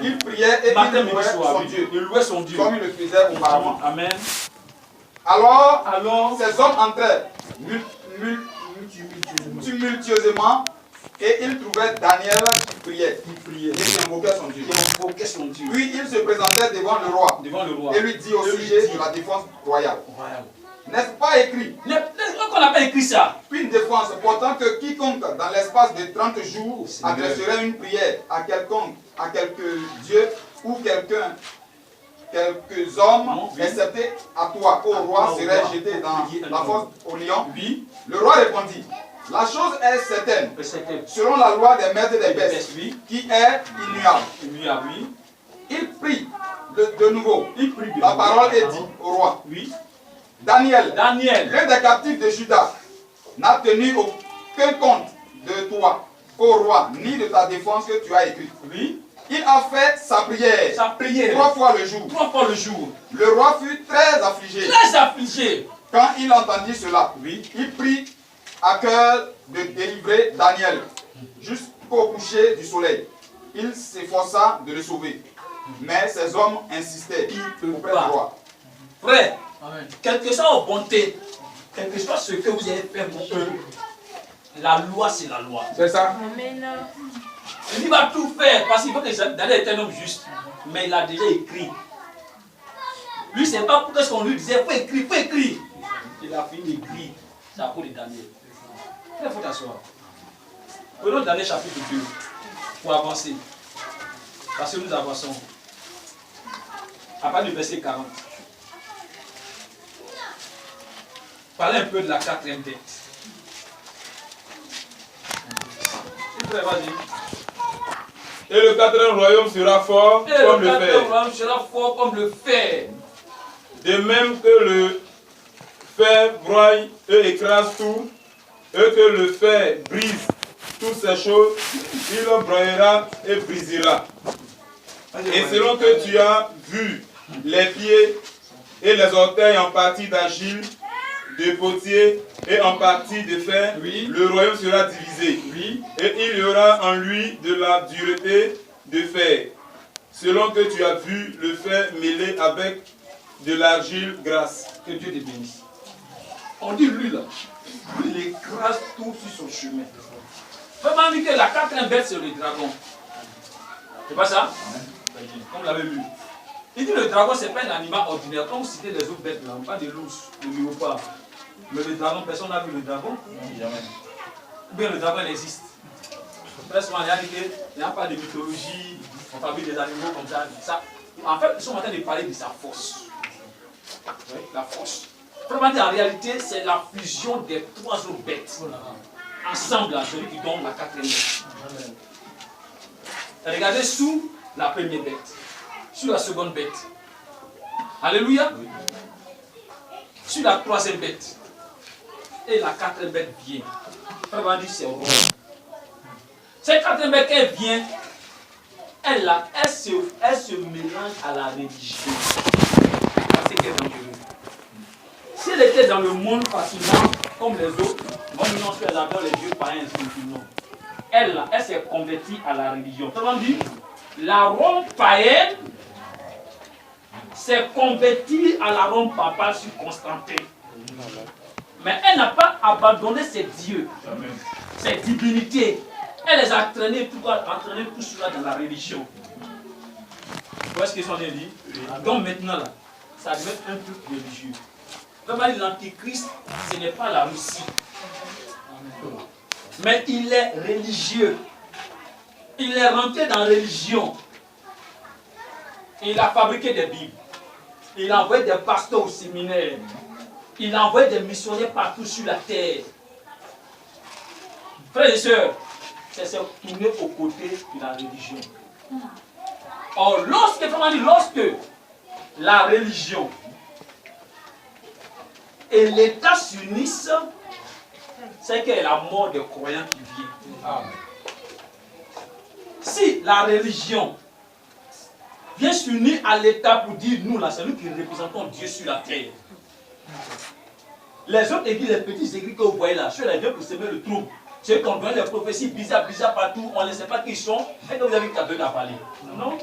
Il priait et il louait son Dieu. Comme il le faisait auparavant. Amen. Alors, ces hommes entraient tumultueusement et ils trouvaient Daniel qui priait. Il invoquait son Dieu. Puis il se présentait devant le roi. Et lui dit au sujet de la défense royale. N'est-ce pas écrit? Pourquoi on n'a pas écrit ça? Puis une défense portant que quiconque dans l'espace de 30 jours adresserait une prière à quelconque, à quelque Dieu ou quelques hommes, excepté à toi, ô roi, serait jeté dans la fosse au lion. Le roi répondit, la chose est certaine, selon la loi des maîtres des bêtes, qui est immuable. Il prie de nouveau. La parole est dite au roi. Daniel, l'un des captifs de Juda, n'a tenu aucun compte de toi, ô roi, ni de ta défense que tu as écrite. Il a fait sa prière 3 fois le jour. Le roi fut très affligé. Quand il entendit cela, il prit à cœur de délivrer Daniel jusqu'au coucher du soleil. Il s'efforça de le sauver. Mais ces hommes insistaient auprès du roi. Frère, quelle que soit vos bontés, quel que soit ce que vous avez fait, mon peuple, la loi c'est la loi. C'est ça. Amen. Il va tout faire parce qu'il faut que Daniel est un homme juste. Mais il a déjà écrit. Lui, c'est pas pour ce qu'on lui disait, faut écrire. Il a fini d'écrire. C'est à cause de Daniel. Il faut t'asseoir. Prenons Daniel chapitre 2 pour avancer. Parce que nous avançons. À partir du verset 40. Parlez un peu de la 4e dette. Et le 4e royaume sera fort comme le fer. De même que le fer broie et écrase tout, et que le fer brise toutes ces choses, il broyera et brisera. Et selon que tu as vu les pieds et les orteils en partie d'argile, de potier et en partie de fer, le royaume sera divisé. Et il y aura en lui de la dureté de fer, selon que tu as vu le fer mêlé avec de l'argile grasse. Que Dieu te bénisse. On dit lui là, il écrase tout sur son chemin. Vraiment dit que la 4e bête c'est le dragon. C'est pas ça? Comme vous l'avez lu. Il dit le dragon c'est pas un animal ordinaire. Quand vous citez les autres bêtes là, pas des loups, de léopards. Mais le dragon, personne n'a vu le dragon? Jamais. Ou bien le dragon il existe. Très souvent, il y a dit qu'il n'y a pas de mythologie, on fabrique des animaux comme ça. En fait, ils sont en train de parler de sa force. Oui, la force. En réalité, c'est la fusion des 3 autres bêtes. Ensemble, celui qui donne la 4e bête. Regardez sous la 1re bête, sur la 2e bête. Alléluia. Sur la 3e bête. Et la 4e bête vient. Frère dit c'est roi. Cette 4e bête, elle vient, elle se mélange à la religion. C'est qu'elle est dangereuse. Si elle était dans le monde facilement, comme les autres, moi nous on les appelle les dieux païens, non. Elle s'est convertie à la religion. Frère dit, la Rome païenne s'est convertie à la Rome papale sur Constantin. Mais elle n'a pas abandonné ses dieux, ses divinités. Elle les a entraînés tous cela dans la religion. Vous voyez ce qu'ils sont dit? Donc maintenant, là, ça devient un truc religieux. Vraiment, l'antichrist, ce n'est pas la Russie. Mais il est religieux. Il est rentré dans la religion. Il a fabriqué des Bibles. Il a envoyé des pasteurs au séminaire. Il a envoyé des missionnaires partout sur la terre. Frères et sœurs, c'est se tourner aux côtés de la religion. Or, lorsque la religion et l'État s'unissent, c'est que la mort des croyants qui vient. Si la religion vient s'unir à l'État pour dire, nous là, c'est nous qui représentons Dieu sur la terre. Les autres églises, les petites églises que vous voyez là, ceux-là viennent pour semer le trouble. C'est qu'on donne les prophéties bizarres partout, on ne sait pas qui ils sont, et que vous avez qu'à donner à parler. Non.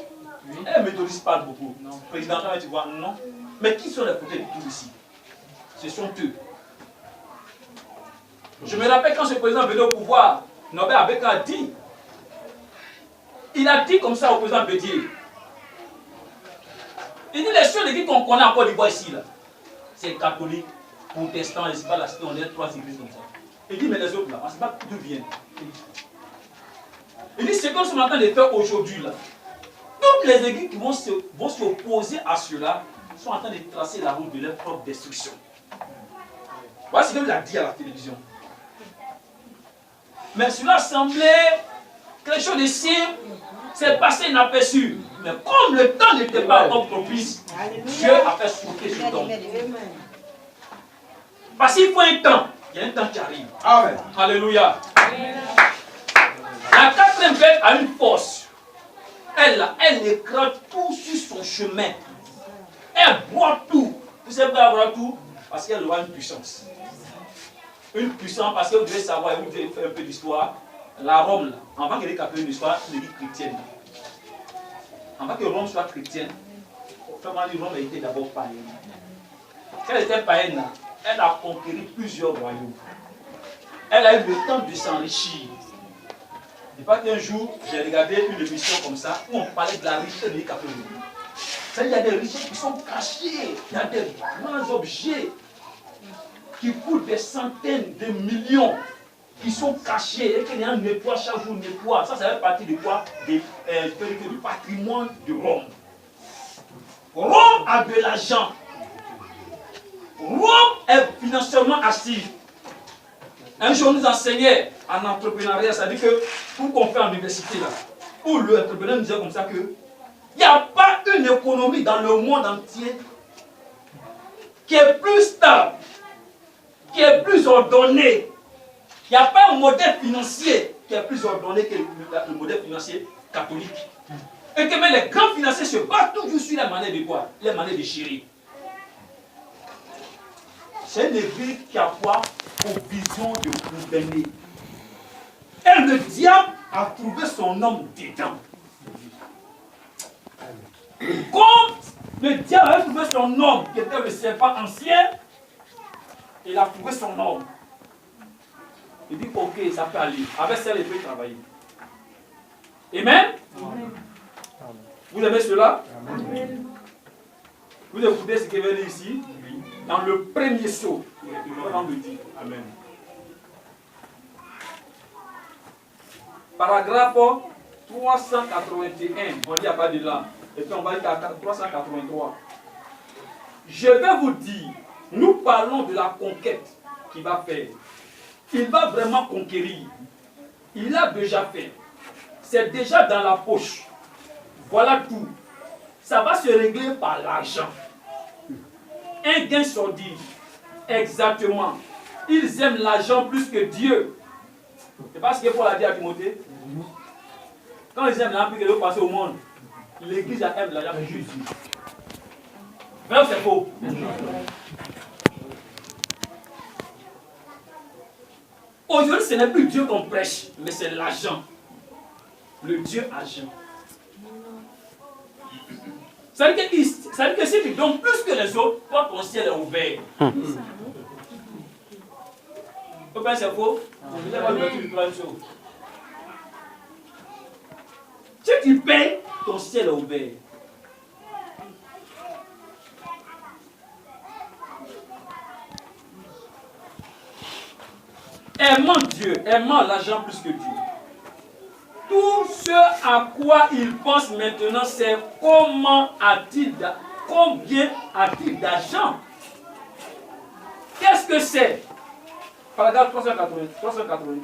Les méthodistes parlent beaucoup. Non. Président, tu vois, non. Mais qui sont les côtés de tout ici? Ce sont eux. Je me rappelle quand ce président venait au pouvoir, Norbert Abeka a dit, il a dit comme ça au président Bédier. Il dit les seules églises qu'on connaît en Côte d'Ivoire ici, là, c'est catholique, protestant, et c'est pas la cité, on est 3 églises comme ça. Il dit, mais les autres là, on ne sait pas d'où viennent. Il dit, c'est comme ce matin de faire aujourd'hui là. Toutes les églises qui vont s'opposer à cela sont en train de tracer la route de leur propre destruction. Voilà ce qu'il a dit à la télévision. Mais cela semblait quelque chose de simple, c'est passé inaperçu. Mais comme le temps n'était pas encore propice, Dieu a fait sauter ce temps. Parce qu'il faut un temps, il y a un temps qui arrive. Amen. Alléluia. La quatrième bête a une force. Elle écrase tout sur son chemin. Elle broie tout. Vous savez pourquoi elle broie tout? Parce qu'elle aura une puissance. Une puissance, parce que vous devez savoir, vous devez faire un peu d'histoire. La Rome, là, avant qu'elle ait capté une histoire, une église chrétienne. Avant que Rome soit chrétienne, Rome a été d'abord païenne. Quand elle était païenne, là, elle a conquéri plusieurs royaumes. Elle a eu le temps de s'enrichir. Et pas qu'un jour, j'ai regardé une émission comme ça, où on parlait de la richesse de l'île catholique. Il y a des richesses qui sont cachées. Il y a des grands objets qui coûtent des centaines de millions, qui sont cachés et que les gens nettoient chaque jour, nettoient. Ça fait partie de quoi? Du patrimoine de Rome. Rome a de l'argent. Rome est financièrement active. Un jour, on nous enseignait en entrepreneuriat, ça veut dire que pour qu'on fait en université, là, où l'entrepreneur nous disait comme ça que il n'y a pas une économie dans le monde entier qui est plus stable, qui est plus ordonnée. Il n'y a pas un modèle financier qui est plus ordonné que le modèle financier catholique. Et que même les grands financiers se battent toujours sur la manière de quoi? Les manières de chérir. C'est une église qui a quoi? Pour vision de gouverner. Et le diable a trouvé son homme dedans. Comme le diable a trouvé son homme, qui était le serpent ancien, il a trouvé son homme. Il dit, ok, ça peut aller. Avec ça, il peut travailler. Amen? Amen. Vous aimez cela? Amen. Vous écoutez ce qui est venu ici? Oui. Dans le premier saut. On me dit. Amen. Paragraphe 381. On dit à pas de là. Et puis on va aller à 383. Je vais vous dire, nous parlons de la conquête qu'il va faire. Il va vraiment conquérir. Il a déjà fait. C'est déjà dans la poche. Voilà tout. Ça va se régler par l'argent. Un gain sordide. Exactement. Ils aiment l'argent plus que Dieu. C'est pas ce que Paul a dit à Timothée. Quand ils aiment l'argent plus que Dieu passer au monde, l'église aime l'argent plus que Jésus. Vrai ou c'est faux? Aujourd'hui, ce n'est plus Dieu qu'on prêche, mais c'est l'argent. Le Dieu argent. Ça veut dire que si tu donnes plus que les autres, toi, ton ciel est ouvert. Pourquoi c'est faux? Si tu payes, ton ciel est ouvert. Aimant Dieu, aimant l'argent plus que Dieu. Tout ce à quoi il pense maintenant, c'est combien a-t-il d'argent? Qu'est-ce que c'est? Paragraphe 382.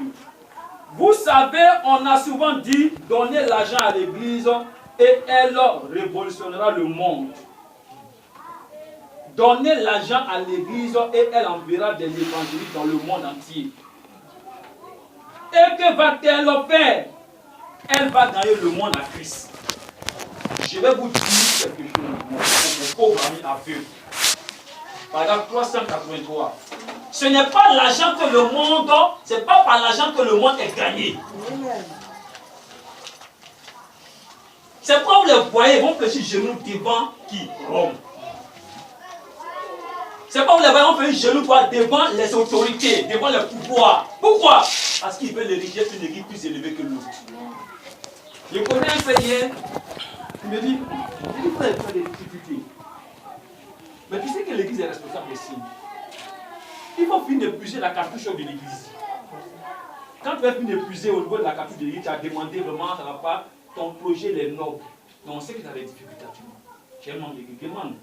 Vous savez, on a souvent dit, donnez l'argent à l'église et elle révolutionnera le monde. Donnez l'argent à l'église et elle enverra des évangélistes dans le monde entier. Et que va-t-elle faire? Elle va gagner le monde à Christ. Je vais vous dire quelque chose, mon pauvre ami aveugle. Paragraphe 383. Ce n'est pas l'argent que le monde, c'est pas par l'argent que le monde est gagné. C'est pourquoi vous les voyez, ils vont fléchir genoux devant qui? Rome. C'est pas vous les voyez, on fait genoux devant les autorités, devant le pouvoir. Pourquoi? Parce qu'ils veulent ériger une église plus élevée que l'autre. Je connais un frère hier, il me dit, frère, il fait des difficultés. Mais tu sais que l'église est responsable des signes. Il faut finir d'épuiser la cartouche de l'église. Quand tu vas finir d'épuiser au niveau de la cartouche de l'église, tu as demandé vraiment, ça ne va pas, ton projet, les nobles. Donc on sait que tu as des difficultés actuellement. J'ai un membre de l'église, demande.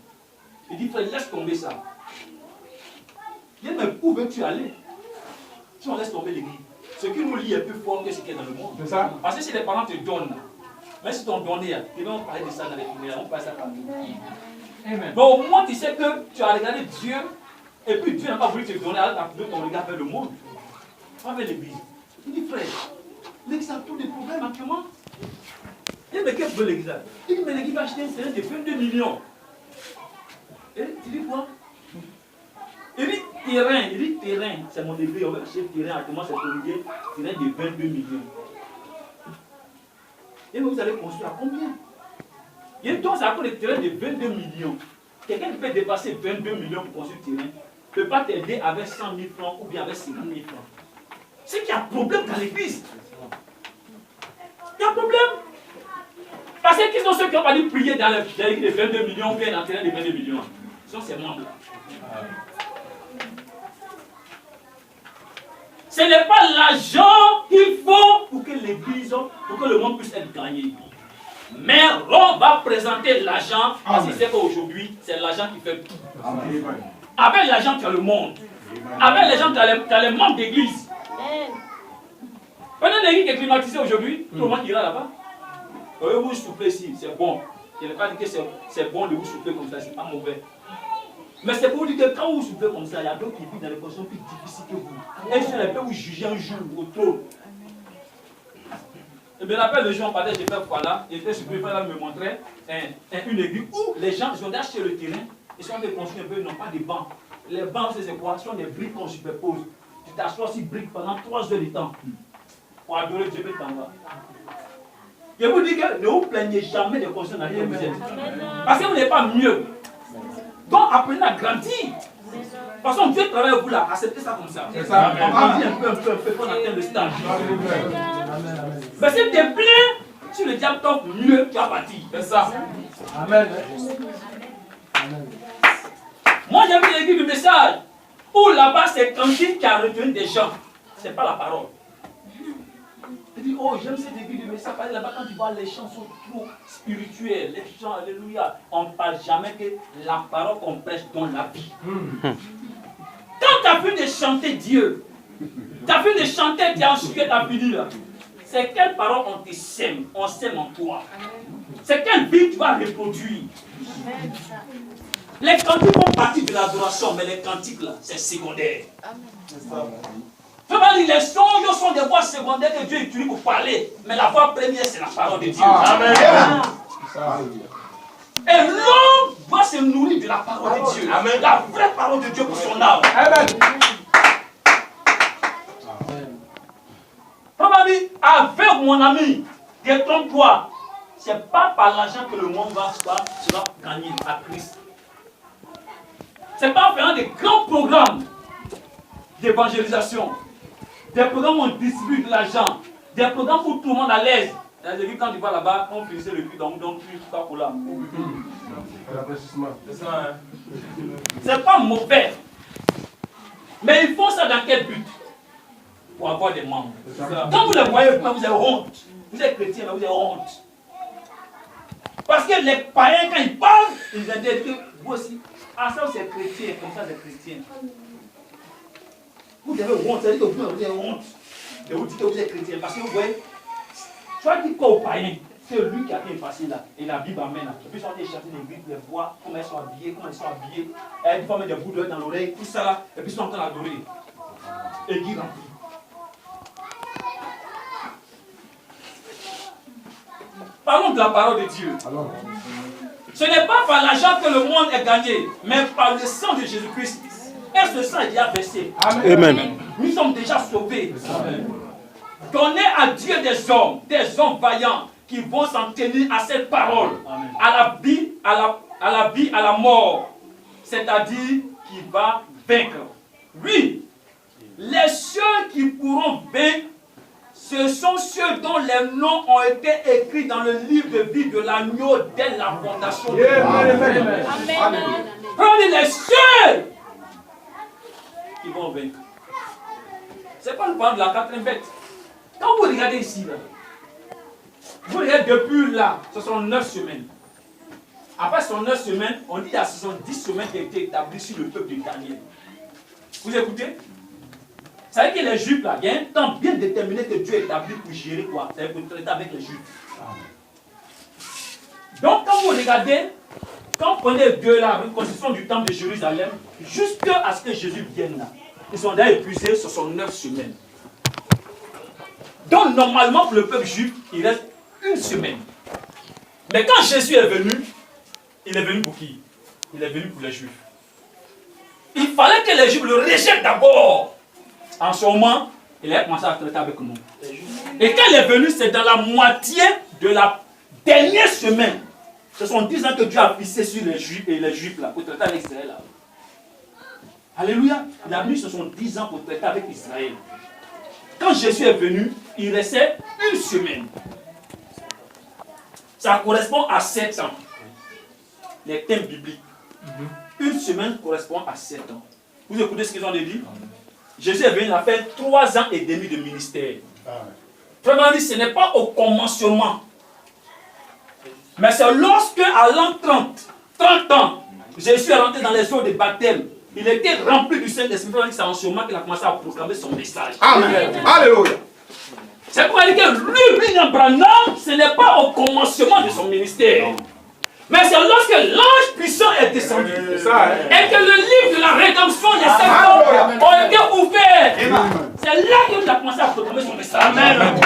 Il dit, frère, laisse tomber ça. Il dit, mais où veux-tu aller? Si on laisse tomber l'église, ce qui nous lie est plus fort que ce qui est dans le monde. C'est ça? Parce que si les parents te donnent, même si t'ont donné, ils vont parler de ça dans les funérailles, on passe ça par nous. Amen. Mais au moins, tu sais que tu as regardé Dieu, et puis Dieu n'a pas voulu te donner, alors tu as tourné ton regard vers le monde, pas vers l'église. Il dit, frère, l'église a tous des problèmes actuellement. Il dit, mais qu'est-ce que veut l'église? Il dit, mais l'église va acheter un terrain de 22 millions. Et tu dis quoi? Il dit, terrain, c'est mon église, on va acheter le terrain, actuellement c'est autorisé, terrain de 22 millions. Et vous allez construire à combien? Et donc, ça coûte le terrain de 22 millions. Quelqu'un qui peut dépasser 22 millions pour construire le terrain ne peut pas t'aider avec 100 000 francs ou bien avec 50 000 francs. C'est qu'il y a un problème dans l'église. Il y a un problème. Parce que qui sont ceux qui n'ont pas dit prier dans l'église de 22 millions ou bien dans le terrain de 22 millions? Ce sont ces membres-là. Ce n'est pas l'argent qu'il faut pour que l'église, pour que le monde puisse être gagné. Mais Rome va présenter l'argent, parce que c'est qu'aujourd'hui, c'est l'argent qui fait tout. Amen. Avec l'argent, tu as le monde. Avec l'argent, tu as les membres d'église. Pendant l'église qui est climatisée aujourd'hui, tout le monde ira là-bas. Vous soufflez ici, c'est bon. Je n'ai pas dit que c'est bon de vous souffler comme ça, c'est pas mauvais. Mais c'est pour vous dire que quand vous soufflez comme ça, il y a d'autres qui vivent dans des conditions plus difficiles que vous. Et je peux vous juger un jour au trône. Je me rappelle le jour où on parlait, j'ai fait voilà, et ce que là me montrait une église où les gens ils ont acheté le terrain, ils sont construits un peu, ils n'ont pas de bancs. Les bancs, c'est quoi? Ce sont des briques qu'on superpose. Tu t'assois sur briques pendant 3 heures de temps pour adorer Dieu que t'en vas. Je vous dis que ne vous plaignez jamais des conditions dans lesquelles vous êtes. Parce que vous n'êtes pas mieux. Donc apprenez à grandir. De toute façon, Dieu travaille avec vous là, acceptez ça comme ça. C'est ça. On grandit un peu, pour atteindre le stade. Mais si tu te plains, si le diable tombe mieux, tu vas partir. C'est ça. Amen. Moi, j'ai vu l'église du message où là-bas, c'est Cantine qui a retenu des gens. Ce n'est pas la parole. Il dit, oh, j'aime cette église du message. Là-bas, quand tu vois les chants sont trop spirituels, les chants, alléluia, on ne parle jamais que la parole qu'on prêche dans la vie. Quand tu as fini de chanter Dieu, tu as fini de chanter, tu as ensuite ta fini là. C'est quelle parole on te sème, on sème en toi. C'est quelle vie tu vas reproduire. Les cantiques font partie de l'adoration, mais les cantiques là, c'est secondaire. Les songes sont des voix secondaires que Dieu utilise pour parler, mais la voix première c'est la parole de Dieu. Amen. Et l'homme doit se nourrir de la parole de Dieu. Amen. La vraie parole de Dieu pour son âme. Amen. Avec mon ami, détrompe-toi. Ce n'est pas par l'argent que le monde sera gagné à Christ. Ce n'est pas en faisant des grands programmes d'évangélisation, des programmes où on distribue de l'argent, des programmes où tout le monde est à l'aise. J'ai vu quand tu vas là-bas, on finissait le cul, donc plus tout ça pour là. C'est pas mauvais. Mais ils font ça dans quel but? Pour avoir des membres. Quand vous les voyez, vous avez honte. Vous êtes chrétien, mais vous avez honte. Parce que les païens, quand ils parlent, ils disent que vous aussi, ah ça c'est chrétien, comme ça c'est chrétien. Vous avez honte, ça veut dire que vous avez honte. Et vous dites que vous êtes chrétien. Parce que vous voyez, tu as dit quoi aux païens? C'est lui qui a été effacé là. Et la Bible amène là. Et puis ils sont allés chercher les Bibles, les voir, comment ils sont habillés, Et ils font mettre des bouts d'oeil dans l'oreille, tout ça là. Et puis ils sont en train d'adorer. Et qui remplit. Parlons de la parole de Dieu. Ce n'est pas par l'argent que le monde est gagné, mais par le sang de Jésus-Christ. Et ce sang est déjà versé. Amen. Nous sommes déjà sauvés. Amen. Donnez à Dieu des hommes vaillants qui vont s'en tenir à cette parole, à la vie, à la mort, c'est-à-dire qui va vaincre. Oui, les seuls qui pourront vaincre, ce sont ceux dont les noms ont été écrits dans le livre de vie de l'agneau dès la fondation du monde. Amen. Prenez les seuls qui vont vaincre. C'est pas le parle de la quatrième bête. Quand vous regardez ici, là, vous regardez depuis là, ce sont 9 semaines. Après ce sont 9 semaines, on dit qu'il y a 70 semaines qui ont été établies sur le peuple de Daniel. Vous écoutez? Vous savez que les Juifs, là, il y a un temps bien déterminé que Dieu établit pour gérer quoi? C'est pour traiter avec les Juifs. Donc, quand vous regardez, quand vous prenez Dieu là, une construction du temple de Jérusalem, jusqu'à ce que Jésus vienne là, ils sont déjà épuisés, ce sont 9 semaines. Donc, normalement, pour le peuple juif, il reste 1 semaine. Mais quand Jésus est venu, il est venu pour qui? Il est venu pour les Juifs. Il fallait que les Juifs le rejettent d'abord. En ce moment, il a commencé à traiter avec nous. Et quand il est venu, c'est dans la moitié de la dernière semaine. Ce sont 10 ans que Dieu a pissé sur les Juifs et les Juifs là, pour traiter avec Israël là. Alléluia. Il a mis 70 ans pour traiter avec Israël. Quand Jésus est venu, il restait 1 semaine. Ça correspond à 7 ans. Les thèmes bibliques. 1 semaine correspond à 7 ans. Vous écoutez ce qu'ils ont dit? Jésus est venu, il a fait 3 ans et demi de ministère. Vraiment dit, ce n'est pas au commencement. Mais c'est lorsque, à l'an 30 ans, Jésus est rentré dans les eaux de baptême. Il était rempli du Saint-Esprit. C'est en ce moment qu'il a commencé à proclamer son message. Amen. Alléluia. C'est pour dire que lui, William Branham, ce n'est pas au commencement de son ministère. Mais c'est lorsque l'ange puissant est descendu. Et que le livre de la rédemption des saints ont été ouverts. C'est là qu'il a commencé à proclamer son message. Amen.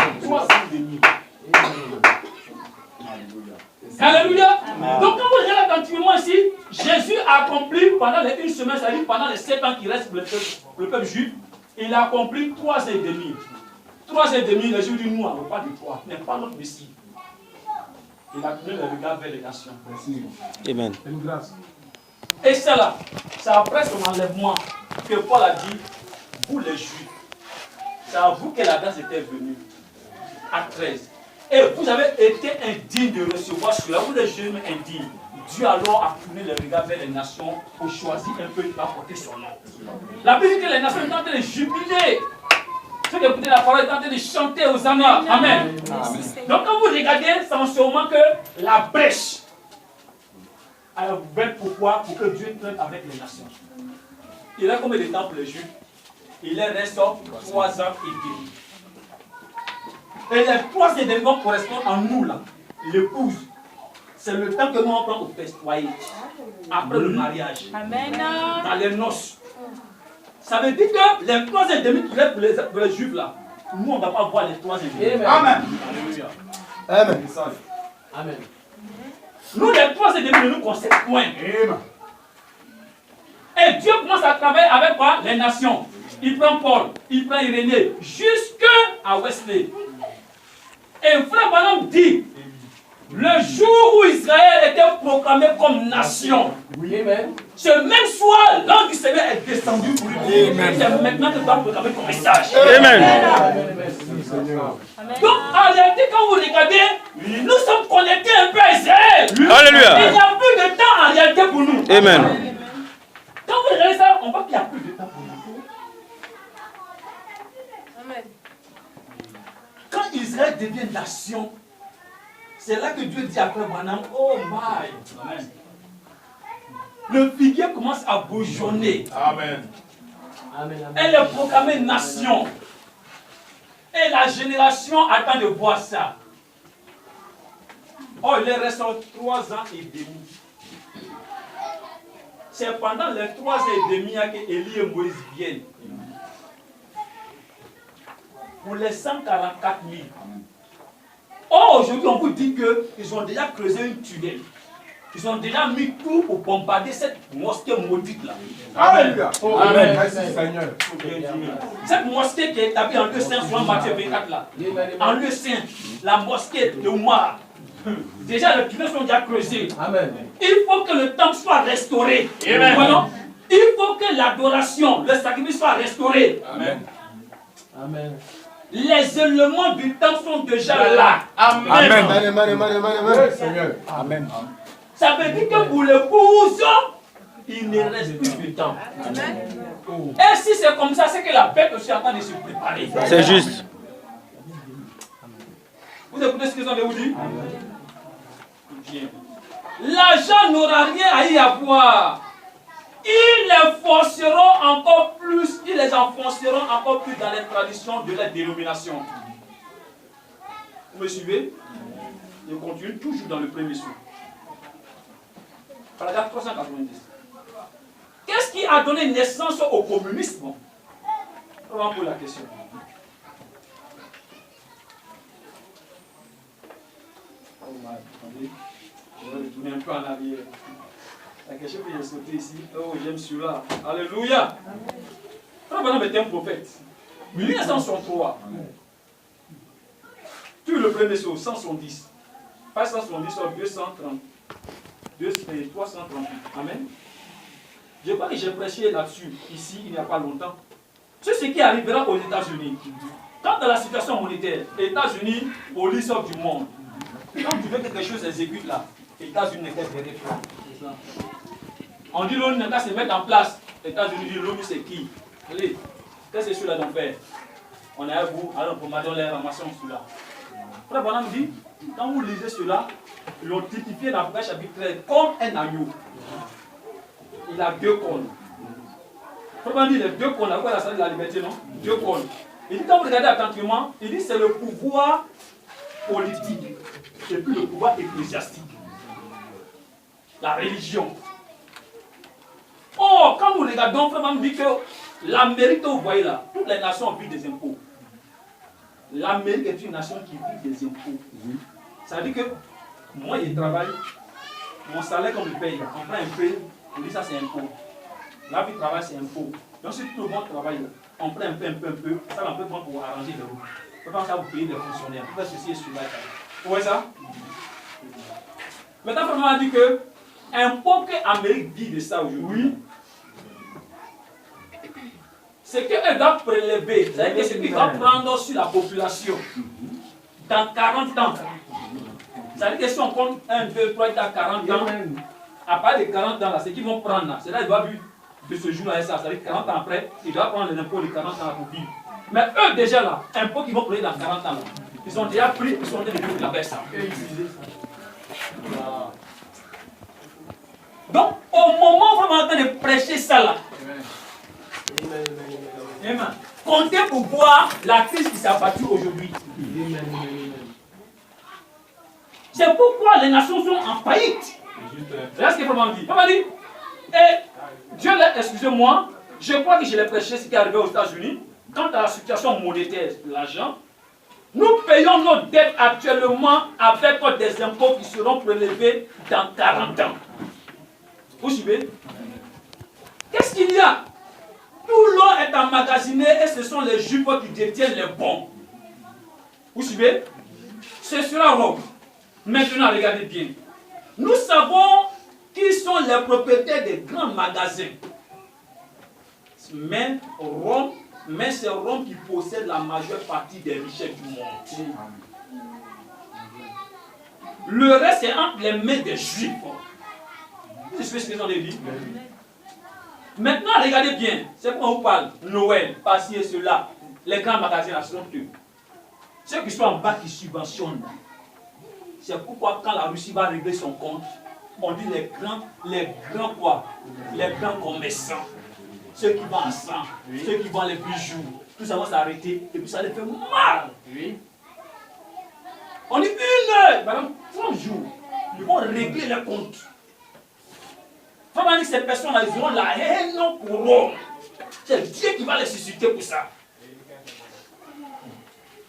Alléluia. Donc quand vous regardez attentivement ici, Jésus a accompli pendant les 1 semaine, c'est-à-dire pendant les 7 ans qui restent pour le peuple juif, il a accompli 3 ans et demi. 3 ans et demi, les Juifs disent nous, on ne veut pas de toi, n'est pas notre Messie. Il a tourné le regard vers les nations. Amen. Et c'est là, c'est après son enlèvement que Paul a dit, vous les Juifs, c'est à vous que la grâce était venue. À 13. Et vous avez été indignes de recevoir cela. Vous les Juifs indignes. Dieu alors a tourné le regard vers les nations pour choisir un peu qui va porter son nom. La Bible dit que les nations sont en train de jubiler. Ceux qui écoutent la parole sont en train de chanter aux Amen. Amen. Donc quand vous regardez, c'est en ce moment que la brèche a ouvert. Pourquoi? Pour que Dieu traite avec les nations. Il a combien de temps pour les Juifs? Il reste 3 ans et demi. Et les 3 ans et demi correspondent à nous là, l'épouse. C'est le temps que nous on prend au festoyer. Après le mariage. Amen. Dans les noces. Ça veut dire que les 3 ans et demi qui restent pour les Juifs là, nous on ne va pas voir les 3 ans et demi. Amen. Alléluia. Amen. Amen. Nous les 3 ans et demi ne nous concernent point. Et Dieu commence à travailler avec quoi? Les nations. Il prend Paul, il prend Irénée, jusqu'à Wesley. Et Frère Branham dit, le jour où Israël était proclamé comme nation, ce même soir, l'ange du Seigneur est descendu pour lui dire, c'est maintenant que tu dois proclamer ton message. Amen. Donc, en réalité, quand vous regardez, nous sommes connectés un peu à Israël. Alléluia. Il n'y a plus de temps en réalité pour nous. Amen. Quand vous regardez ça, on voit qu'il n'y a plus de temps pour nous. Amen. Quand Israël devient nation, c'est là que Dieu dit après Branham, oh my. Amen. Le figuier commence à bourgeonner. Amen. Elle est proclamée nation. Et la génération attend de voir ça. Oh, il reste 3 ans et demi. C'est pendant les 3 ans et demi que Élie et Moïse viennent. Pour les 144 000. Or, aujourd'hui, on vous dit qu'ils ont déjà creusé une tunnel. Ils ont déjà mis tout pour bombarder cette mosquée maudite là. Alléluia. Amen. Merci Seigneur. Cette mosquée qui est établie en lieu saint, selon Matthieu 24 là. En lieu saint, la mosquée de Oumar. Déjà les tunnels sont déjà creusés. Amen. Il faut que le temple soit restauré. Amen. Voilà. Il faut que l'adoration, le sacrifice soit restauré. Amen. Amen. Les éléments du temple sont déjà là. Amen. Oui, Seigneur. Amen. Ça veut dire que pour l'épouse, il ne reste plus de temps. Et si c'est comme ça, c'est que la bête aussi est en train de se préparer. C'est juste. Vous écoutez ce qu'ils ont de vous dire? Bien. L'argent n'aura rien à y avoir. Ils les forceront encore plus, ils les enfonceront encore plus dans les traditions de la dénomination. Vous me suivez? Je continue toujours dans le premier sou. Paragraphe 390. Qu'est-ce qui a donné naissance au communisme? On va poser la question. Attendez, je vais retourner un peu en arrière. La question que j'ai sautée ici, oh j'aime celui-là. Alléluia. Frère Branham était un prophète. 1963. Tu le premier sur 170. Pas 170 sur 230. 338. Amen. Je crois que j'ai prêché là-dessus, ici, il n'y a pas longtemps. C'est ce qui arrivera aux États-Unis. Quand dans la situation monétaire, les États-Unis, police du monde. Quand tu veux que quelque chose s'exécute là, les États-Unis ne peuvent rien faire. On dit l'ONU n'a qu'à se mettre en place. Les États-Unis disent l'ONU c'est qui? Allez, qu'est-ce que c'est celui-là d'en faire? On est à bout, alors pour m'adonner les ramassons celui-là. Frère Branham dit, quand vous lisez cela, ils l'ont typifié dans le chapitre 13 comme un agneau. Il a deux cornes. Frère Branham dit les deux cornes, après la salle de la liberté, non? Deux cornes. Il dit, quand vous regardez attentivement, il dit c'est le pouvoir politique et puis le pouvoir ecclésiastique. La religion. Oh, quand nous regardons, frère, on dit que l'Amérique que vous voyez là, toutes les nations vivent des impôts. L'Amérique est une nation qui vit des impôts. Ça veut dire que moi, je travaille, mon salaire qu'on me paye, on prend un peu, on dit ça c'est impôt. La vie de travail c'est impôt. Donc si tout le monde travaille, on prend un peu, ça va un peu prendre pour arranger les routes. Pour faire ça, vous payez les fonctionnaires. Pour faire ceci et cela. Vous voyez ça? Maintenant, vraiment, on dit que un peuple américain vit de ça aujourd'hui. C'est qu'elle doit prélever, c'est-à-dire que ce qu'il va prendre sur la population dans 40 ans. C'est-à-dire que si on compte 1, 2, 3, 4, 40 ans, à part les 40 ans, ce qu'ils vont prendre, c'est-à-dire qu'ils doivent vivre de ce jour-là, c'est-à-dire 40 ans après, ils doivent prendre les impôts de 40 ans pour vivre. Mais eux, déjà là, impôts qu'ils vont payer dans 40 ans, là, ils ont déjà pris, ils sont en train de vivre la baisse. Donc, au moment où on est en train de prêcher ça là, amen. Comptez pour voir la crise qui s'est abattue aujourd'hui. C'est pourquoi les nations sont en faillite. Regarde ce que Papa dit. Papa dit, et Dieu l'a, excusez-moi, je crois que je l'ai prêché ce qui est arrivé aux États-Unis. Quant à la situation monétaire de l'argent, nous payons nos dettes actuellement avec des impôts qui seront prélevés dans 40 ans. Vous suivez? Qu'est-ce qu'il y a? Tout l'or est emmagasiné et ce sont les juifs qui détiennent les bons. Vous suivez? Ce sera Rome. Maintenant, regardez bien. Nous savons qui sont les propriétaires des grands magasins. Mais c'est Rome qui possède la majeure partie des richesses du monde. Le reste est entre les mains des juifs. Vous savez ce qu'ils ont dit? Maintenant, regardez bien. C'est pourquoi on vous parle. Noël, par-ci et cela. Les grands magasins là sont eux. Ceux qui sont en bas qui subventionnent. C'est pourquoi quand la Russie va régler son compte, on dit les grands quoi? Les grands commerçants. Ceux qui vendent sang, ceux qui vendent les bijoux. Tout ça va s'arrêter et puis ça les fait mal. On dit 1 heure, madame, 30 jours. Ils vont régler les comptes. Comment dire que ces personnes-là, ils auront la haine pour Rome. C'est Dieu qui va les susciter pour ça.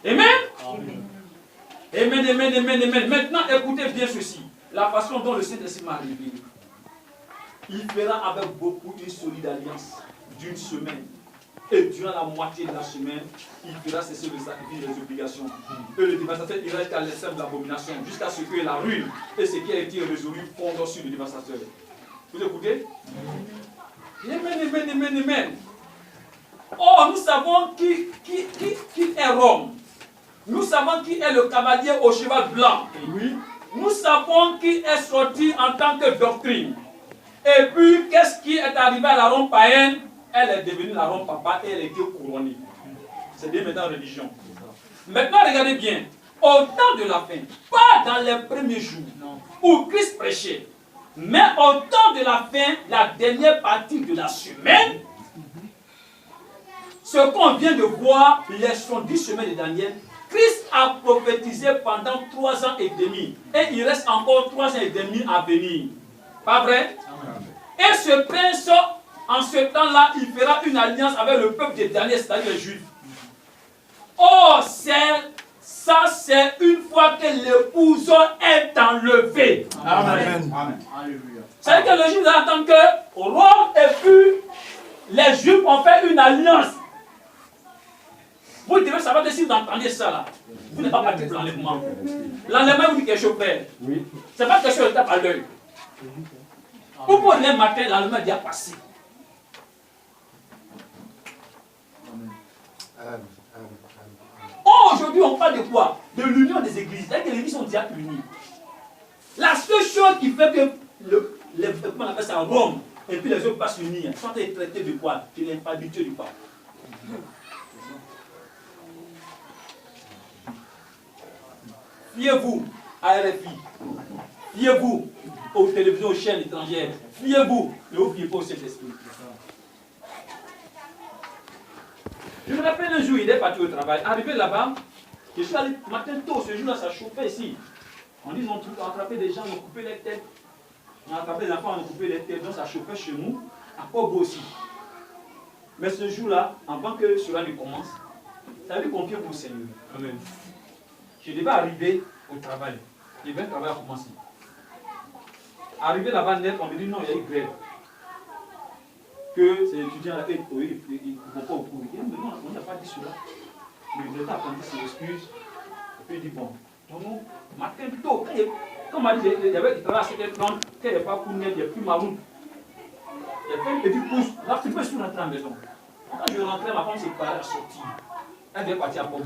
Amen. Amen, amen, amen, amen. Maintenant, écoutez bien ceci. la façon dont le Saint-Esprit m'a révélé, il fera avec beaucoup une solide alliance d'une semaine. Et durant la moitié de la semaine, il fera cesser le sacrifice des obligations. Et le dévastateur ira jusqu'à l'extrême de l'abomination, jusqu'à ce que la ruine et ce qui a été résolu fondent sur le dévastateur. Vous écoutez? Amen. Oh, nous savons qui est Rome. Nous savons qui est le cavalier au cheval blanc. Oui. Nous savons qui est sorti en tant que doctrine. Et puis, qu'est-ce qui est arrivé à la Rome païenne? Elle est devenue la Rome papa et elle a été couronnée. C'est bien maintenant religion. Maintenant, regardez bien. Au temps de la fin, pas dans les premiers jours où Christ prêchait, mais au temps de la fin, la dernière partie de la semaine, ce qu'on vient de voir, les 70 semaines de Daniel, Christ a prophétisé pendant 3 ans et demi. Et il reste encore 3 ans et demi à venir. Pas vrai? Et ce prince, en ce temps-là, il fera une alliance avec le peuple de Daniel, c'est-à-dire les Juifs. Oh, ça c'est une fois que l'épouse est enlevée. Amen. C'est-à-dire que le Juif attend que Rome et puis les Juifs ont fait une alliance. Vous devez savoir que si vous entendez ça là, vous n'êtes pas parti pour l'enlèvement. L'enlèvement vous dit quelque chose, frère. Oui. Ce n'est pas quelque chose de tape à l'œil. Ou pour le matin, l'enlèvement est déjà passé. Oh, aujourd'hui, on parle de quoi? De l'union des églises. C'est-à-dire que les églises sont déjà unies. La seule chose qui fait que comment on appelle ça, Rome, et puis les autres pas s'unir, sont traités de quoi? De l'infabilité du pape. Fiez-vous à RFI. Fiez-vous aux télévisions, aux chaînes étrangères. Fiez-vous, ne vous fiez pas au Saint-Esprit. Je me rappelle un jour, il est parti au travail. Arrivé là-bas, je suis allé matin tôt, ce jour-là, ça chauffait ici. On dit, on a attrapé des gens, on a coupé les têtes. On a attrapé les enfants, on a coupé les têtes. Donc ça chauffait chez nous, à Kobo aussi. Mais ce jour-là, avant que cela ne commence, ça a dû confier pour le Seigneur. Amen. Je devais arriver au travail. Je devais travailler à commencer. Arrivé là-bas net, on me dit non, il y a eu grève. Que ces étudiants-là, ils ne vont pas au cours. Mais non, on n'a pas dit cela. Le directeur a attendu ses excuses. Et puis il dit bon, donc, matin tôt, quand on m'a dit il y avait du travail à 7h30, quand il n'y a pas pour net, il n'y a plus ma route. Il y a fait une petite pousse. Là, je suis rentré à la maison. Quand je rentrais, ma femme s'est parée à sortir. Elle devait partir à Port.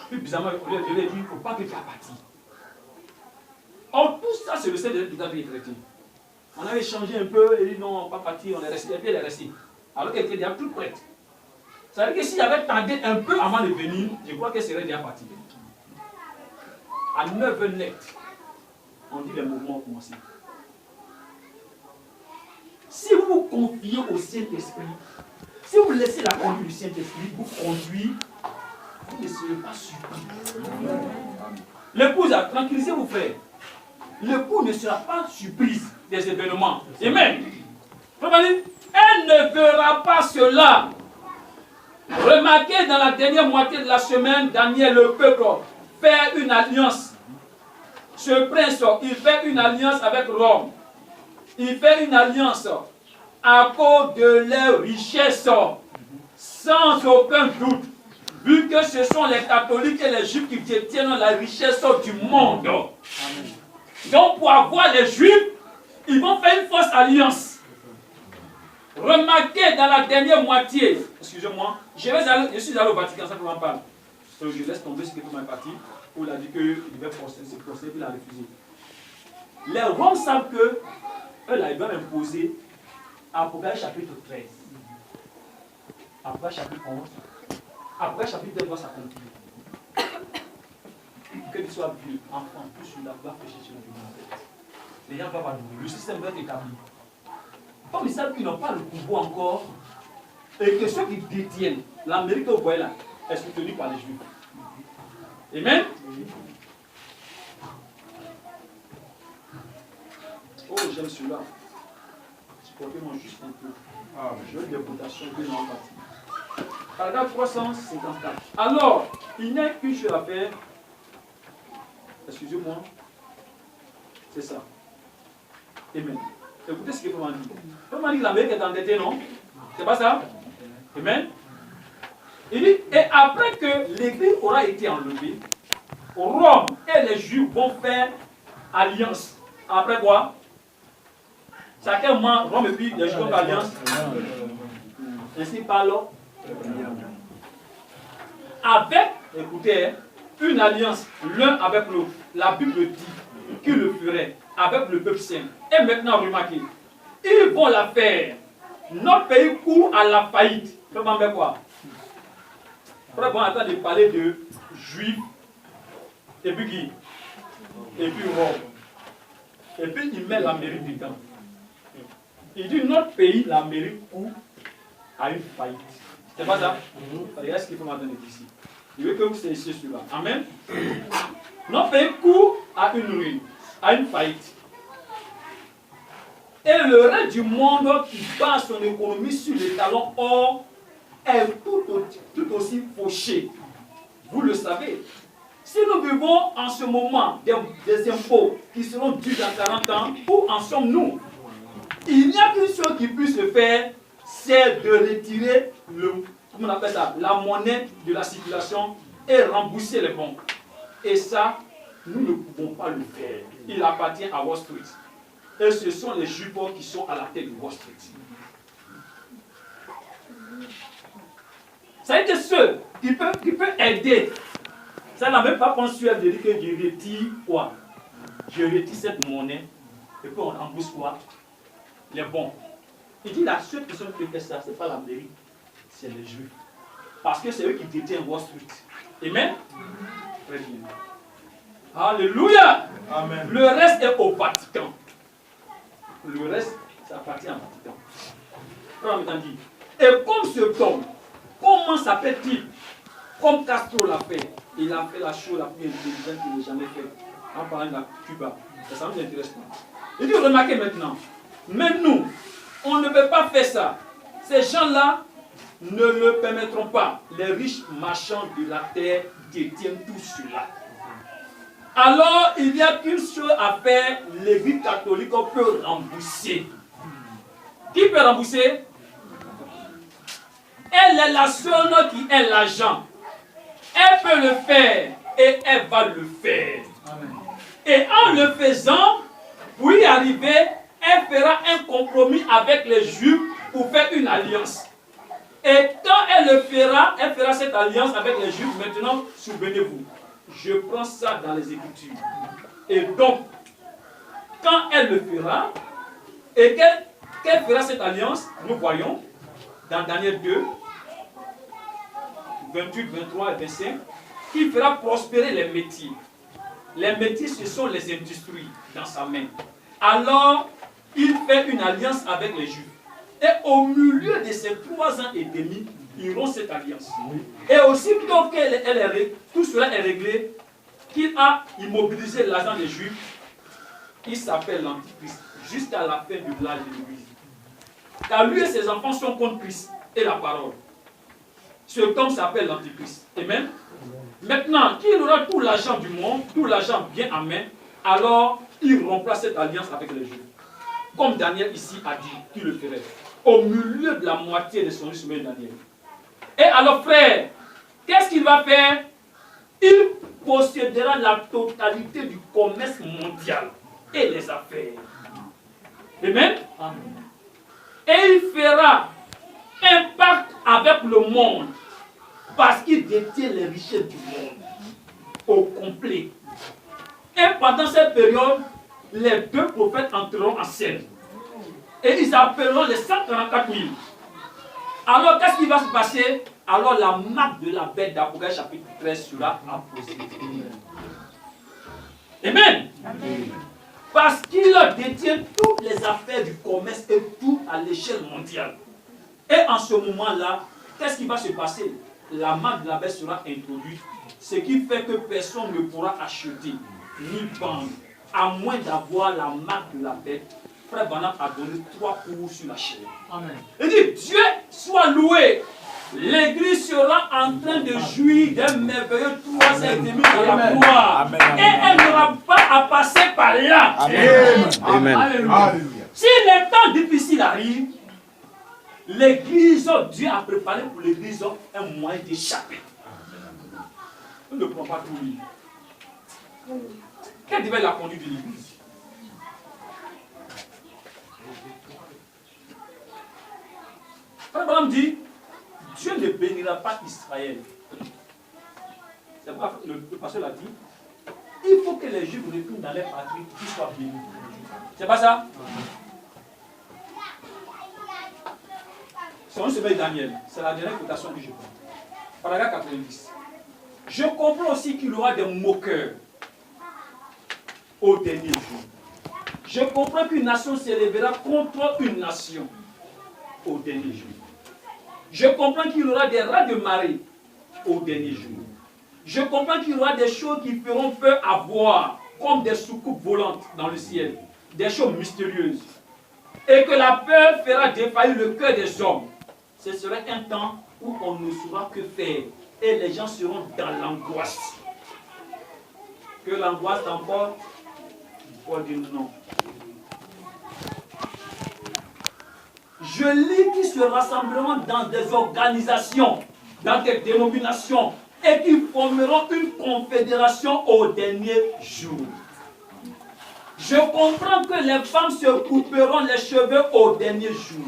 Puis bizarrement, je lui ai dit, il ne faut pas que tu sois parti. Or, tout ça, c'est le Seigneur qui avait traité. On avait échangé un peu, et dit non, pas parti, on est resté, et puis elle est restée. Alors qu'elle était déjà toute prête. Ça veut dire que s'il avait tardé un peu avant de venir, je crois qu'elle serait déjà partie. À 9h net, on dit les mouvements ont commencé. Si vous vous confiez au Saint-Esprit, si vous laissez la conduite du Saint-Esprit vous conduire, vous ne serez pas surpris. L'épouse a tranquillisé vos frères. L'époux ne sera pas surprise des événements. Amen. Elle ne verra pas cela. Remarquez dans la dernière moitié de la semaine, Daniel, le peuple, fait une alliance. Ce prince, il fait une alliance avec Rome. Il fait une alliance à cause de leurs richesses, sans aucun doute, vu que ce sont les catholiques et les juifs qui détiennent la richesse du monde. Amen. Donc pour avoir les juifs, ils vont faire une fausse alliance. Remarquez dans la dernière moitié, excusez-moi, je suis allé au Vatican, ça peut m'en parler. Donc je laisse tomber ce qui peut m'en partir, où il a dit qu'il devait se procéder, puis il a refusé. Les Roms savent que, eux là, ils doivent imposer Apocalypse chapitre 13. Apocalypse chapitre 11. Apocalypse chapitre 2 doit s'accomplir. Que tu sois vieux, enfant, tout sur la doit pécher sur le monde. Les gens doivent adorer. Le système doit être établi. Comme ils savent qu'ils n'ont pas le pouvoir encore, et que ceux qui détiennent l'Amérique que vous voyez là, est soutenue par les Juifs. Amen. Oh, j'aime celui-là. Supportez-moi juste un peu. Je veux des votations bien en partie. Paragraphe 354. Alors, il n'y a qu'une chose à faire. Excusez-moi. C'est ça. Amen. Écoutez ce que Frère dit. Frère dit l'Amérique est endettée, non? C'est pas ça? Amen. Il dit, et après que l'église aura été enlevée, Rome et les Juifs vont faire alliance. Après quoi? Chacun ment, Rome et puis les Juifs font alliance. Ainsi parle. Avec, écoutez, une alliance l'un avec l'autre. La Bible dit qu'il le ferait avec le peuple saint. Et maintenant, remarquez, ils vont la faire. Notre pays court à la faillite. Comment faire quoi? Après, on attend de parler de Juifs, et puis qui? Et puis Rome. Et puis il met l'Amérique dedans. Il dit notre pays, l'Amérique, court à une faillite. C'est pas ça? Regardez ce qu'il faut m'attendre ici. Je veux que vous sachiez cela. Amen. Notre pays court à une ruine, à une faillite. Et le reste du monde qui base son économie sur les talons or est tout aussi fauché. Vous le savez. Si nous vivons en ce moment des impôts qui seront dus dans 40 ans, où en sommes-nous? Il n'y a qu'une chose qui puisse se faire, c'est de retirer comment on appelle ça, la monnaie de la circulation et rembourser les banques. Et ça, nous ne pouvons pas le faire. Il appartient à Wall Street. Et ce sont les Juifs qui sont à la tête de Wall Street. Ça a été ceux qui peuvent aider. Ça n'a même pas pensé à dire que je retire quoi? Je retire cette monnaie et puis on rembourse quoi? Les bons. Il dit la seule personne qui fait ça, ce n'est pas l'Amérique, c'est les Juifs. Parce que c'est eux qui détiennent Wall Street. Amen? Très bien. Alléluia! Amen. Le reste est au Vatican. Le reste, ça appartient au Vatican. Frère dit. Et comme ce homme, comment s'appelle-t-il? Comme Castro l'a fait. Il a fait la chose la plus intelligente qu'il n'ait jamais faite. En parlant de la Cuba. Ça ne nous intéresse pas. Il dit, remarquez maintenant. Mais nous, on ne peut pas faire ça. Ces gens-là ne le permettront pas. Les riches marchands de la terre détiennent tout cela. Alors, il n'y a qu'une chose à faire. L'Église catholique peut rembourser. Qui peut rembourser? Elle est la seule qui est l'argent. Elle peut le faire et elle va le faire. Amen. Et en le faisant, pour y arriver, elle fera un compromis avec les Juifs pour faire une alliance. Et quand elle le fera, elle fera cette alliance avec les Juifs. Maintenant, souvenez-vous, je prends ça dans les Écritures. Et donc, quand elle le fera, et qu'elle fera cette alliance, nous voyons dans Daniel 2, 28, 23 et 25, qui fera prospérer les métiers. Les métiers, ce sont les industries dans sa main. Alors, il fait une alliance avec les Juifs. Et au milieu de ces 3 ans et demi, ils auront cette alliance. Et aussitôt que tout cela est réglé, qu'il a immobilisé l'argent des Juifs, il s'appelle l'Antichrist, jusqu'à la fin du village de l'Église. Car lui et ses enfants sont contre Christ et la parole. Ce homme s'appelle l'Antichrist. Amen. Maintenant, qu'il aura tout l'argent du monde, tout l'argent bien en main, alors il remplace cette alliance avec les Juifs. Comme Daniel ici a dit qu'il le ferait. Au milieu de la moitié de son chemin, Daniel. Et alors, frère, qu'est-ce qu'il va faire? Il possédera la totalité du commerce mondial et les affaires. Amen. Amen. Et il fera un pacte avec le monde parce qu'il détient les richesses du monde au complet. Et pendant cette période, les 2 prophètes entreront en scène. Et ils appelleront les 144 000. Alors, qu'est-ce qui va se passer? Alors, la marque de la bête d'Apocalypse chapitre 13 sera apposée. Amen. Amen. Parce qu'il détient toutes les affaires du commerce et tout à l'échelle mondiale. Et en ce moment-là, qu'est-ce qui va se passer? La marque de la bête sera introduite, ce qui fait que personne ne pourra acheter ni vendre, à moins d'avoir la marque de la bête Frère Branham a donné 3 cours sur la chair. Amen. Il dit, Dieu soit loué. L'église sera en train de jouir d'un merveilleux 3e dans la gloire. Et elle n'aura pas à passer par là. Amen. Amen. Alléluia. Si les temps difficiles arrivent, l'église, Dieu a préparé pour l'église un moyen d'échapper. On ne prend pas tout lui. Quelle devait être la conduite de l'église? Frère Branham dit, Dieu ne bénira pas Israël. C'est pas le pasteur l'a dit. Il faut que les Juifs retournent dans leur patrie qu'ils soient bénis. C'est pas ça? C'est un sommeil Daniel. C'est la dernière quotation que je prends. Paragraphe 90. Je comprends aussi qu'il y aura des moqueurs au dernier jour. Je comprends qu'une nation s'élèvera contre une nation au dernier jour. Je comprends qu'il y aura des rats de marée au dernier jour. Je comprends qu'il y aura des choses qui feront peur à voir, comme des soucoupes volantes dans le ciel, des choses mystérieuses. Et que la peur fera défaillir le cœur des hommes. Ce serait un temps où on ne saura que faire. Et les gens seront dans l'angoisse. Que l'angoisse t'emporte, il faut dire non. Je lis qu'ils se rassembleront dans des organisations, dans des dénominations, et qu'ils formeront une confédération au dernier jour. Je comprends que les femmes se couperont les cheveux au dernier jour.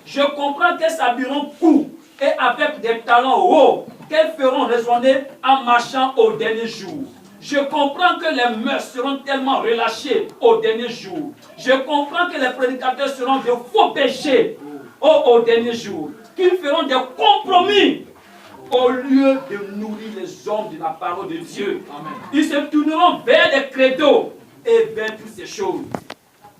Je comprends qu'elles s'habilleront court et avec des talons hauts, qu'elles feront résonner en marchant au dernier jour. Je comprends que les mœurs seront tellement relâchées au dernier jour. Je comprends que les prédicateurs seront de faux péchés au dernier jour. Qu'ils feront des compromis au lieu de nourrir les hommes de la parole de Dieu. Amen. Ils se tourneront vers les credos et vers toutes ces choses.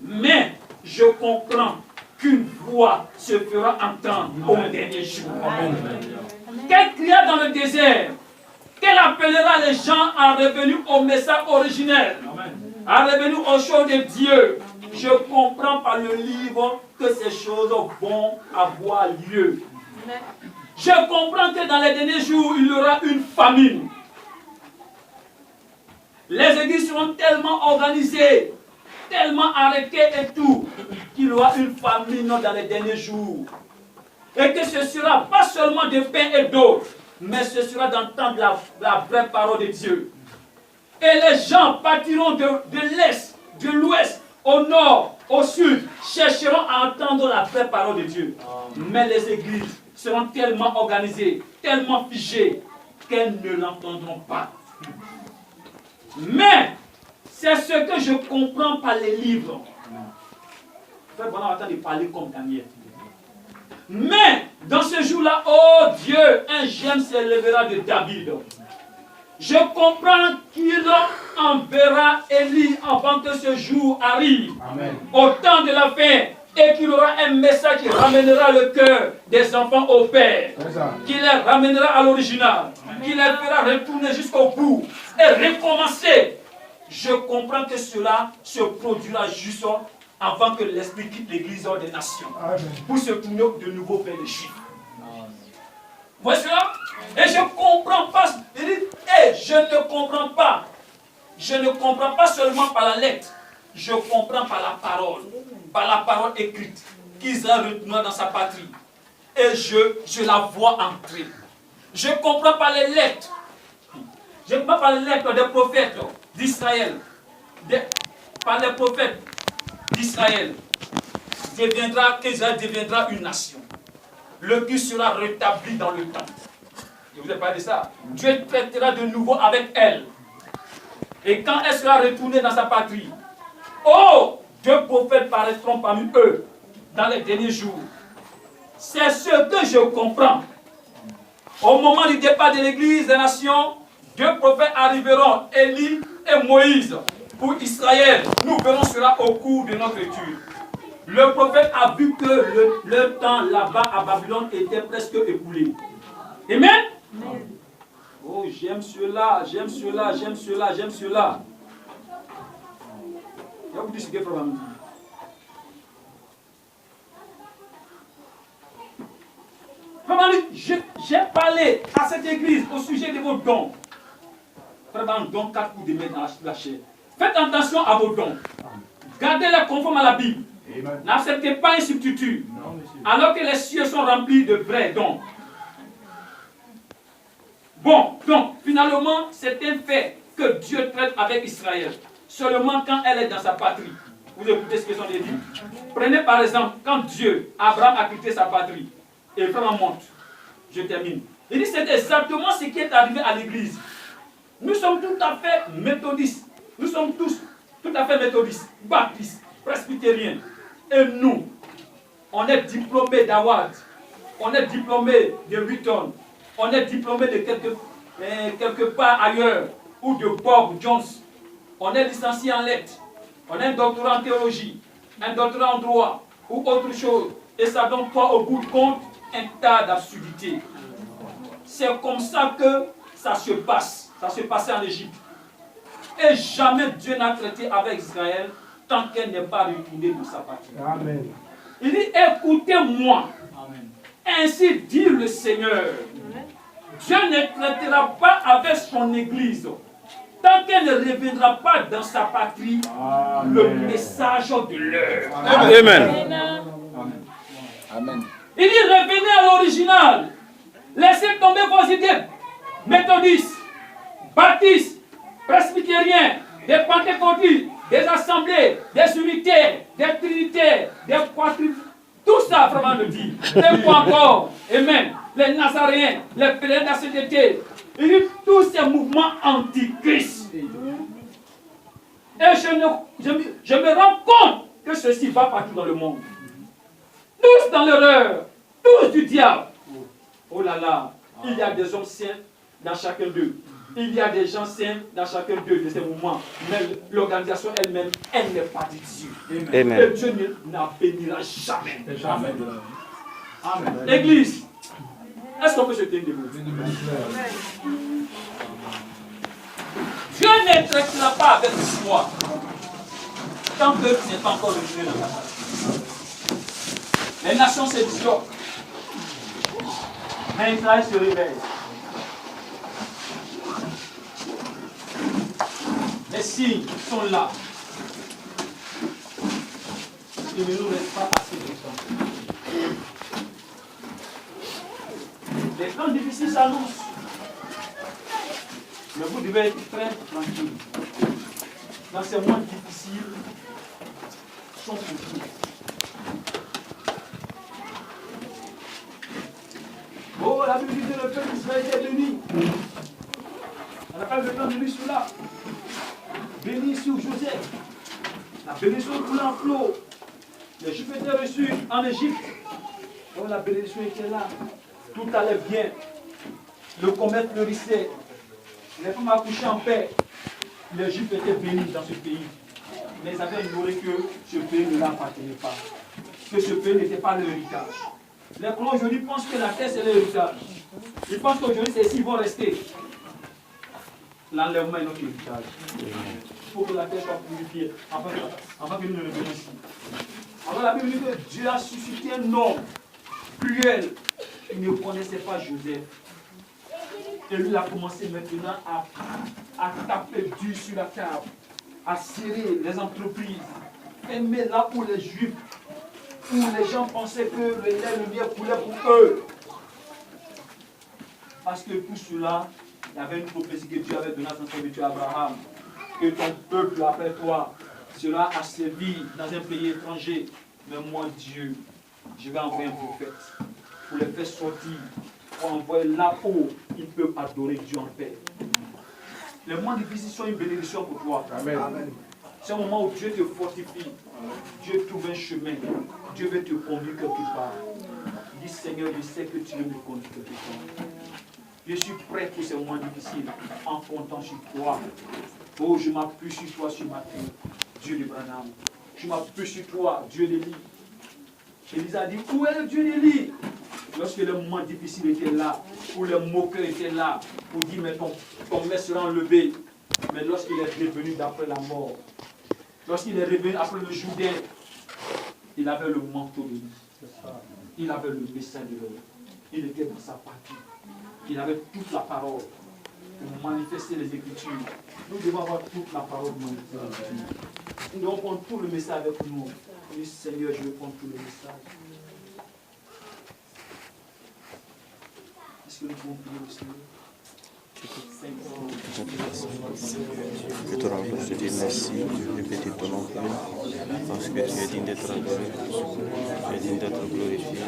Mais je comprends qu'une voix se fera entendre au dernier jour. Qu'elle cria dans le désert, qu'elle appellera les gens à revenir au message originel, à revenir aux choses de Dieu. Je comprends par le livre que ces choses vont avoir lieu. Je comprends que dans les derniers jours, il y aura une famine. Les églises seront tellement organisées, tellement arrêtées et tout, qu'il y aura une famine dans les derniers jours. Et que ce sera pas seulement de pain et d'eau, mais ce sera d'entendre la vraie parole de Dieu. Et les gens partiront de l'est, de l'ouest, au nord, au sud, chercheront à entendre la vraie parole de Dieu. Mais les églises seront tellement organisées, tellement figées, qu'elles ne l'entendront pas. Mais, c'est ce que je comprends par les livres. Frère Branham attend de parler comme Daniel. Mais, dans ce jour-là, oh Dieu, un gemme s'élèvera de David. Je comprends qu'il enverra Élie avant que ce jour arrive. Amen. Au temps de la fin. Et qu'il aura un message qui ramènera le cœur des enfants au Père. Qui les ramènera à l'original. Qui les fera retourner jusqu'au bout. Et recommencer. Je comprends que cela se produira juste avant que l'Esprit quitte l'Église des nations. Pour se tourner de nouveau vers les Juifs. Voyez cela? Et je ne comprends pas. Il dit, je ne comprends pas. Je ne comprends pas seulement par la lettre. Je comprends par la parole écrite, qu'Israël retournera dans sa patrie. Et je la vois entrer. Je comprends par les lettres. Je comprends par les lettres des prophètes d'Israël. Par les prophètes d'Israël. Israël deviendra une nation. Le culte sera rétabli dans le temps. Je vous ai parlé de ça. Dieu traitera de nouveau avec elle. Et quand elle sera retournée dans sa patrie, oh, 2 prophètes paraîtront parmi eux dans les derniers jours. C'est ce que je comprends. Au moment du départ de l'Église des nations, 2 prophètes arriveront, Élie et Moïse, pour Israël. Nous verrons cela au cours de notre étude. Le prophète a vu que le temps là-bas à Babylone était presque écoulé. Amen? Oh, j'aime cela, j'aime cela, j'aime cela, j'aime cela. Je vais vous dire ce que Frère Branham dit. j'ai parlé à cette église au sujet de vos dons. Frère, don 4 coups de main dans la chair. Faites attention à vos dons. Gardez-les conformes à la Bible. N'acceptez pas un substitut. Alors que les cieux sont remplis de vrais dons. Bon, donc, finalement, c'est un fait que Dieu traite avec Israël. Seulement quand elle est dans sa patrie. Vous écoutez ce que sont les dit. Prenez par exemple, quand Abraham a quitté sa patrie, et vraiment monte. Je termine. Il dit, c'est exactement ce qui est arrivé à l'église. Nous sommes tout à fait méthodistes. Nous sommes tous tout à fait méthodistes, baptistes, presbytériens. Et nous, on est diplômés d'Howard. On est diplômés de Wheaton. On est diplômés de quelque part ailleurs. Ou de Bob Jones. On est licencié en lettres. On a un doctorat en théologie. Un doctorat en droit. Ou autre chose. Et ça donne pas au bout de compte un tas d'absurdités. C'est comme ça que ça se passe. Ça se passait en Égypte. Et jamais Dieu n'a traité avec Israël tant qu'elle n'est pas retournée dans sa patrie. Amen. Il dit, écoutez-moi. Ainsi dit le Seigneur. Dieu ne traitera pas avec son église tant qu'elle ne reviendra pas dans sa patrie. Le message de l'heure. Amen. Amen. Il dit, revenez à l'original. Laissez tomber vos idées méthodistes, baptistes, presbytériens, des pentecôtistes, des assemblées, des unitaires, des trinitaires, des quadriples. Tout ça, vraiment, le dit. Et quoi encore? Amen. Les Nazaréens, les pèlerins de la CDT. Il dit tous ces mouvements antichrist. Et je me rends compte que ceci va partout dans le monde. Tous dans l'erreur, tous du diable. Oh là là, il y a des hommes saints dans chacun d'eux. Il y a des gens saints dans chacun d'eux de ces mouvements. Mais l'organisation elle-même, elle n'est pas de Dieu. Amen. Et Dieu n'en bénira jamais. Jamais. Amen. Église, est-ce qu'on peut se tenir debout? Dieu ne traitera pas avec foi tant que tu n'es pas encore revenu dans la patrie. Les nations se disloquent. Mais Israël se réveille. Les signes sont là. Il ne nous reste pas assez de temps. Les temps difficiles s'annoncent. Mais vous devez être très tranquille. Dans ces mois difficiles, sont pour vous. Oh, la Bible dit que le peuple d'Israël est béni. On n'a pas le temps de lire cela. Béni sur Joseph. La bénédiction coulait en flot. Les Juifs étaient reçus en Égypte. Oh, la bénédiction était là. Tout allait bien. Le commerce fleurissait. Les femmes accouchaient en paix. Les Juifs étaient bénis dans ce pays. Mais ils avaient ignoré que ce pays ne leur appartenait pas. Que ce pays n'était pas leur héritage. Les colons aujourd'hui pensent que la terre c'est leur héritage. Ils pensent qu'aujourd'hui c'est ici qu'ils vont rester. L'enlèvement est notre héritage. Il faut que la terre soit purifiée avant que nous ne revenions ici. Alors la Bible dit que Dieu a suscité un homme cruel qui ne connaissait pas Joseph. Et lui a commencé maintenant à taper dur sur la table, à serrer les entreprises, aimer là où les Juifs, où les gens pensaient que le lait, le miel coulait pour eux. Parce que pour cela, il y avait une prophétie que Dieu avait donnée à son serviteur Abraham, que ton peuple après toi sera asservi dans un pays étranger. Mais moi, Dieu, je vais envoyer un prophète pour les faire sortir, pour envoyer là où ils peuvent adorer Dieu en paix. Les moments difficiles sont une bénédiction pour toi. Amen. C'est un moment où Dieu te fortifie. Dieu trouve un chemin. Dieu veut te conduire quelque part. Dis Seigneur, je sais que tu veux me conduire quelque part. Je suis prêt pour ces moments difficiles en comptant sur toi. Oh, je m'appuie sur toi ce matin, Dieu de Branham. Je m'appuie sur toi, Dieu d'Élie. Élise a dit, où est le Dieu d'Élie? Lorsque les moments difficiles étaient là, où les moqueurs étaient là, pour dire, mais ton maître sera enlevé. Mais lorsqu'il est revenu d'après la mort, lorsqu'il est revenu après le Jourdain, il avait le manteau de lui. Il avait le message de l'homme. Il était dans sa patrie. Il avait toute la parole pour manifester les Écritures. Nous devons avoir toute la parole pour manifester les Écritures. Nous devons prendre tout le message avec nous. Oui, Seigneur, je veux prendre tout le message. Est-ce que nous pouvons prier au Seigneur? Que te rends, je te dis merci de répéter ton nom, parce que tu es digne d'être adoré, tu es digne d'être glorifié.